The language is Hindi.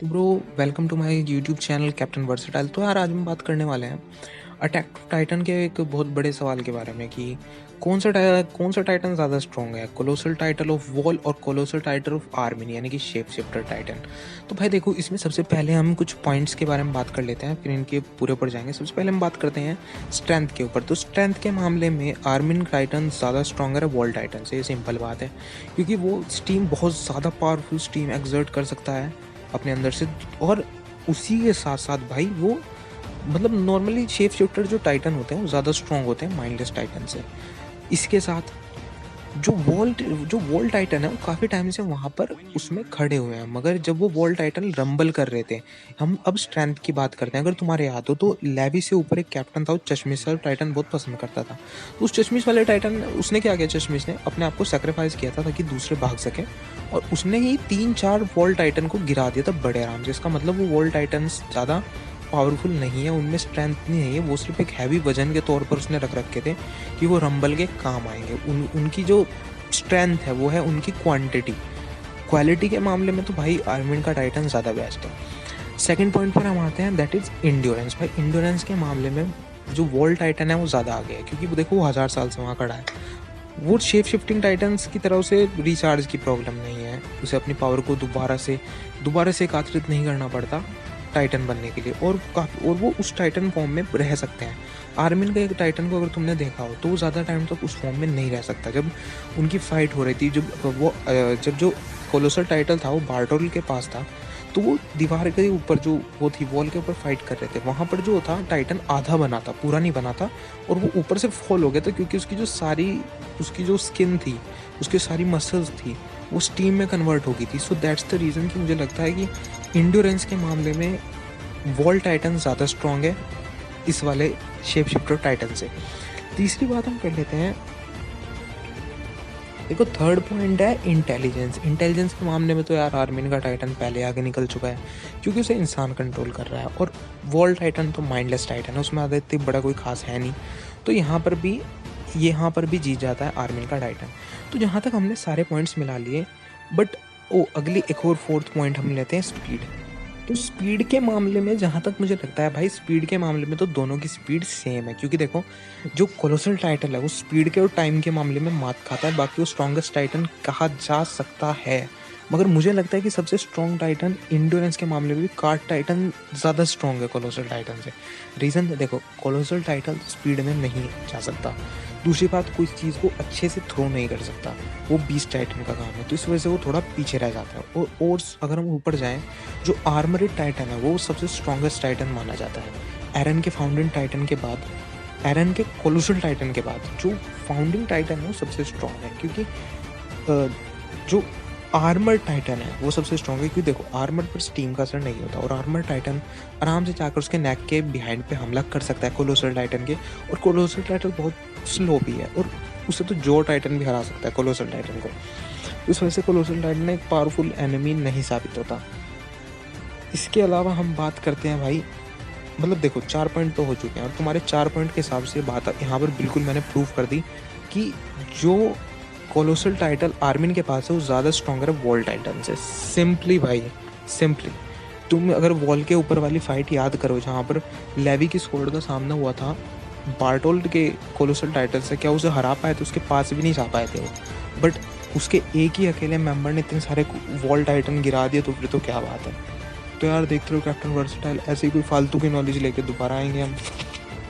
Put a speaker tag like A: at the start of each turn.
A: तो bro, welcome to my YouTube channel captain versatile. तो यार, आज हम बात करने वाले हैं अटैक टाइटन के एक बहुत बड़े सवाल के बारे में कि कौन सा टाइटन ज़्यादा स्ट्रॉन्ग है, कोलोसल टाइटल ऑफ वॉल और कोलोसल टाइटल ऑफ आर्मिन, यानी कि शेप शिफ्टर टाइटन। तो भाई देखो, इसमें सबसे पहले हम कुछ पॉइंट्स के बारे में बात कर लेते हैं, फिर इनके पूरे ऊपर जाएंगे। सबसे पहले हम बात करते हैं स्ट्रेंथ के ऊपर। तो स्ट्रेंथ के मामले में आर्मिन टाइटन ज़्यादा स्ट्रॉन्गर है वॉल टाइटन से। ये सिंपल बात है, क्योंकि वो स्टीम बहुत ज़्यादा पावरफुल स्टीम एग्जर्ट कर सकता है अपने अंदर से। और उसी के साथ साथ भाई वो मतलब नॉर्मली शेप शिफ्टर जो टाइटन होते हैं वो ज़्यादा स्ट्रॉन्ग होते हैं माइंडलेस टाइटन से। इसके साथ जो वॉल टाइटन है वो काफ़ी टाइम से वहाँ पर उसमें खड़े हुए हैं, मगर जब वो वॉल टाइटन रंबल कर रहे थे। हम अब स्ट्रेंथ की बात करते हैं। अगर तुम्हारे याद हो तो लेवी से ऊपर एक कैप्टन था, वो चश्मिश वाला टाइटन बहुत पसंद करता था। तो उस चश्मिश वाले टाइटन उसने क्या किया, चश्मिश ने अपने आप को सेक्रीफाइस किया था ताकि दूसरे भाग सके, और उसने ही 3-4 वॉल टाइटन को गिरा दिया था बड़े आराम से। इसका मतलब वो वॉल टाइटन ज़्यादा पावरफुल नहीं है, उनमें स्ट्रेंथ नहीं है, वो सिर्फ एक हैवी वजन के तौर पर उसने रख रखे थे कि वो रंबल के काम आएंगे। उनकी जो स्ट्रेंथ है वो है उनकी क्वांटिटी। क्वालिटी के मामले में तो भाई आर्मिन का टाइटन ज़्यादा बेस्ट है। सेकंड पॉइंट पर हम आते हैं, दैट इज़ इंड्योरेंस। भाई इंड्योरेंस के मामले में जो वॉल टाइटन है वो ज़्यादा आगे है, क्योंकि वो देखो वो 1000 साल से वहाँ खड़ा है। वो शेप शिफ्टिंग टाइटन्स की तरह उसे रिचार्ज की प्रॉब्लम नहीं है, उसे अपनी पावर को दोबारा से एकत्रित नहीं करना पड़ता टाइटन बनने के लिए, और वो उस टाइटन फॉर्म में रह सकते हैं। आर्मिन का एक टाइटन को अगर तुमने देखा हो तो वो ज़्यादा टाइम तक उस फॉर्म में नहीं रह सकता। जब उनकी फाइट हो रही थी, जब जो कोलोसल टाइटल था वो बार्टोल के पास था, तो वो दीवार के ऊपर जो वो थी वॉल के ऊपर फाइट कर रहे थे। वहाँ पर जो था टाइटन आधा बना था, पूरा नहीं बना था, और वो ऊपर से फॉल हो गया था क्योंकि उसकी जो स्किन थी, उसकी सारी मसल्स थी, वो स्टीम में कन्वर्ट हो गई थी। सो दैट्स द रीज़न कि मुझे लगता है कि इंड्योरेंस के मामले में वॉल टाइटन ज़्यादा स्ट्रॉन्ग है इस वाले शेप शिफ्टर टाइटन से। तीसरी बात हम कर लेते हैं, देखो थर्ड पॉइंट है इंटेलिजेंस। इंटेलिजेंस के मामले में तो यार आर्मिन का टाइटन पहले आगे निकल चुका है, क्योंकि उसे इंसान कंट्रोल कर रहा है, और वॉल टाइटन तो माइंडलेस टाइटन है, उसमें आधा इतनी बड़ा कोई खास है नहीं। तो यहाँ पर भी जीत जाता है आर्मिन का टाइटन। तो यहाँ तक हमने सारे पॉइंट्स मिला लिए, बट अगली एक और फोर्थ पॉइंट हम लेते हैं, स्पीड। तो स्पीड के मामले में जहाँ तक मुझे लगता है भाई, स्पीड के मामले में तो दोनों की स्पीड सेम है, क्योंकि देखो जो कोलोसल टाइटल है वो स्पीड के और टाइम के मामले में मात खाता है, बाकी वो स्ट्रॉन्गेस्ट टाइटन कहा जा सकता है। मगर मुझे लगता है कि सबसे स्ट्रॉन्ग टाइटन इंड्योरेंस के मामले में भी कार्ड टाइटन ज़्यादा स्ट्रॉन्ग है कोलोसल टाइटन से। रीज़न देखो, कोलोसल टाइटन स्पीड में नहीं जा सकता। दूसरी बात, कोई चीज़ को अच्छे से थ्रो नहीं कर सकता, वो बीस्ट टाइटन का काम है, तो इस वजह से वो थोड़ा पीछे रह जाता है। और अगर हम ऊपर जाएँ, जो आर्मरेड टाइटन है वो सबसे स्ट्रॉन्गेस्ट टाइटन माना जाता है। एरन के फाउंडिंग टाइटन के बाद, एरन के कोलोसल टाइटन के बाद जो फाउंडिंग टाइटन है वो सबसे स्ट्रॉन्ग है, क्योंकि जो आर्मर टाइटन है वो सबसे स्ट्रॉन्ग है। क्योंकि देखो आर्मर पर स्टीम का असर नहीं होता, और आर्मर टाइटन आराम से जाकर उसके नेक के बिहाइंड पे हमला कर सकता है कोलोसल टाइटन के। और कोलोसल टाइटन बहुत स्लो भी है, और उसे तो जो टाइटन भी हरा सकता है कोलोसल टाइटन को। इस वजह से कोलोसल टाइटन एक पावरफुल एनिमी नहीं साबित होता। इसके अलावा हम बात करते हैं भाई, मतलब देखो 4 पॉइंट तो हो चुके हैं, और तुम्हारे 4 पॉइंट के हिसाब से बात यहाँ पर बिल्कुल मैंने प्रूव कर दी कि जो कोलोसल टाइटल आर्मिन के पास है वो ज़्यादा स्ट्रॉन्गर है वॉल टाइटन से। सिंपली भाई, सिंपली तुम अगर वॉल के ऊपर वाली फाइट याद करो जहाँ पर लेवी की स्क्वाड का सामना हुआ था बार्टोल्ड के कोलोसल टाइटल से, क्या उसे हरा पाए थे? उसके पास भी नहीं जा पाए थे वो, बट उसके एक ही अकेले मेंबर ने इतने सारे वॉल टाइटन गिरा दिए, तो फिर तो क्या बात है। तो यार देखते रहो कैप्टन वर्सेटाइल, ऐसे ही कोई फालतू की नॉलेज लेके दोबारा आएंगे हम।